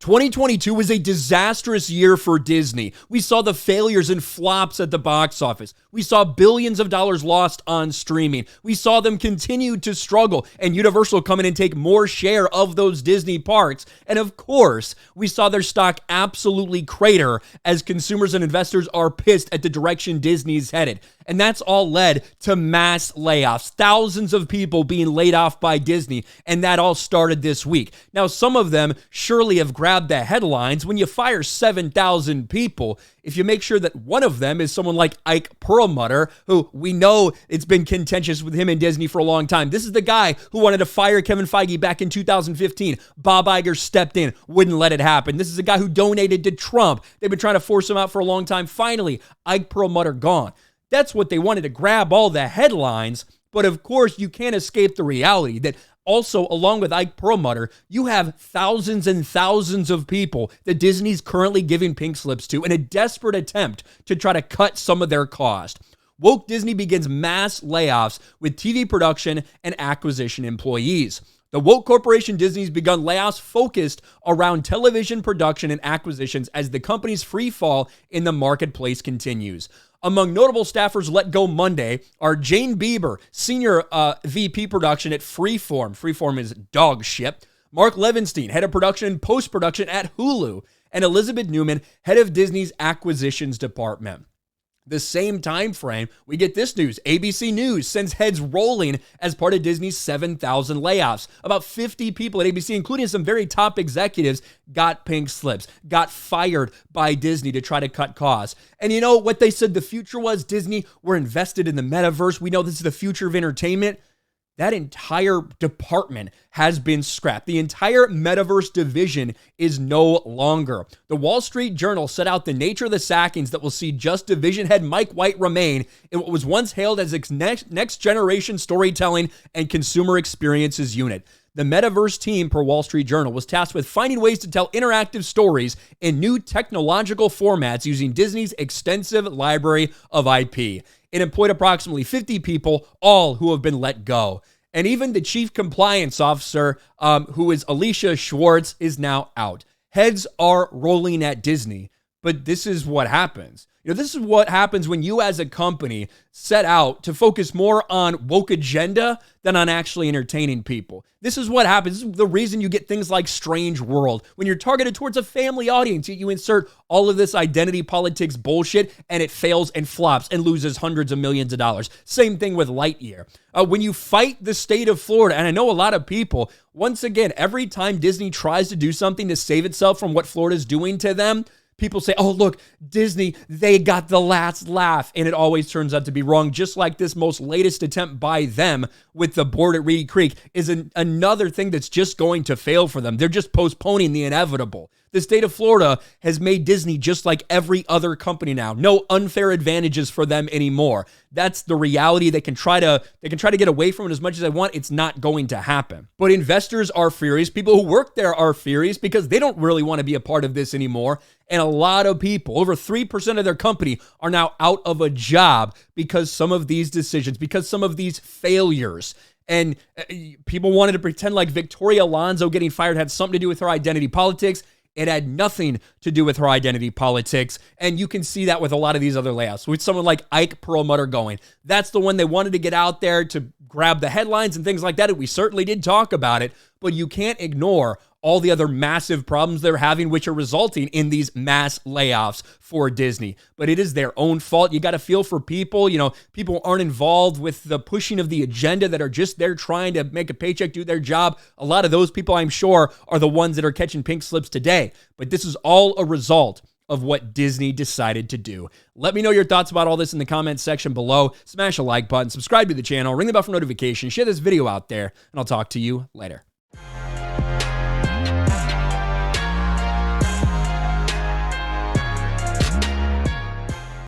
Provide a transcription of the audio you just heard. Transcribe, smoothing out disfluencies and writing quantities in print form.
2022 was a disastrous year for Disney. We saw the failures and flops at the box office. We saw billions of dollars lost on streaming. We saw them continue to struggle and Universal come in and take more share of those Disney parks. And of course, we saw their stock absolutely crater as consumers and investors are pissed at the direction Disney's headed. And that's all led to mass layoffs, thousands of people being laid off by Disney, and that all started this week. Now, some of them surely have grabbed the headlines. When you fire 7,000 people, if you make sure that one of them is someone like Ike Perlmutter, who we know it's been contentious with him and Disney for a long time. This is the guy who wanted to fire Kevin Feige back in 2015. Bob Iger stepped in, wouldn't let it happen. This is a guy who donated to Trump. They've been trying to force him out for a long time. Finally, Ike Perlmutter gone. That's what they wanted to grab all the headlines. But of course, you can't escape the reality that also, along with Ike Perlmutter, you have thousands and thousands of people that Disney's currently giving pink slips to in a desperate attempt to try to cut some of their cost. Woke Disney begins mass layoffs with TV production and acquisition employees. The woke corporation Disney's begun layoffs focused around television production and acquisitions as the company's free fall in the marketplace continues. Among notable staffers let go Monday are Jane Bieber, Senior VP Production at Freeform. Freeform is dog shit. Mark Levinstein, Head of Production and Post-Production at Hulu. And Elizabeth Newman, Head of Disney's Acquisitions Department. The same time frame, we get this news. ABC News sends heads rolling as part of Disney's 7,000 layoffs. About 50 people at ABC, including some very top executives, got pink slips, got fired by Disney to try to cut costs. And you know what they said the future was? Disney, we're invested in the metaverse. We know this is the future of entertainment. That entire department has been scrapped. The entire metaverse division is no longer. The Wall Street Journal set out the nature of the sackings that will see just division head Mike White remain in what was once hailed as its next generation storytelling and consumer experiences unit. The metaverse team, per Wall Street Journal, was tasked with finding ways to tell interactive stories in new technological formats using Disney's extensive library of IP. It employed approximately 50 people, all who have been let go. And even the chief compliance officer, who is Alicia Schwartz, is now out. Heads are rolling at Disney, but this is what happens. This is what happens when you as a company set out to focus more on woke agenda than on actually entertaining people. This is what happens. This is the reason you get things like Strange World. When you're targeted towards a family audience, you insert all of this identity politics bullshit and it fails and flops and loses hundreds of millions of dollars. Same thing with Lightyear. When you fight the state of Florida, and I know a lot of people, once again, every time Disney tries to do something to save itself from what Florida's doing to them, people say, oh, look, Disney, they got the last laugh. And it always turns out to be wrong, just like this most latest attempt by them with the board at Reedy Creek is another thing that's just going to fail for them. They're just postponing the inevitable. The state of Florida has made Disney just like every other company now. No unfair advantages for them anymore. That's the reality. They can try to get away from it as much as they want. It's not going to happen. But investors are furious. People who work there are furious because they don't really want to be a part of this anymore. And a lot of people, over 3% of their company, are now out of a job because some of these decisions, because some of these failures. And people wanted to pretend like Victoria Alonso getting fired had something to do with her identity politics. It had nothing to do with her identity politics, and you can see that with a lot of these other layoffs. With someone like Ike Perlmutter going, that's the one they wanted to get out there to grab the headlines and things like that, and we certainly did talk about it, but you can't ignore all the other massive problems they're having, which are resulting in these mass layoffs for Disney. But it is their own fault. You got to feel for people. People aren't involved with the pushing of the agenda that are just there trying to make a paycheck, do their job. A lot of those people, I'm sure, are the ones that are catching pink slips today. But this is all a result of what Disney decided to do. Let me know your thoughts about all this in the comments section below. Smash a like button, subscribe to the channel, ring the bell for notifications, share this video out there, and I'll talk to you later.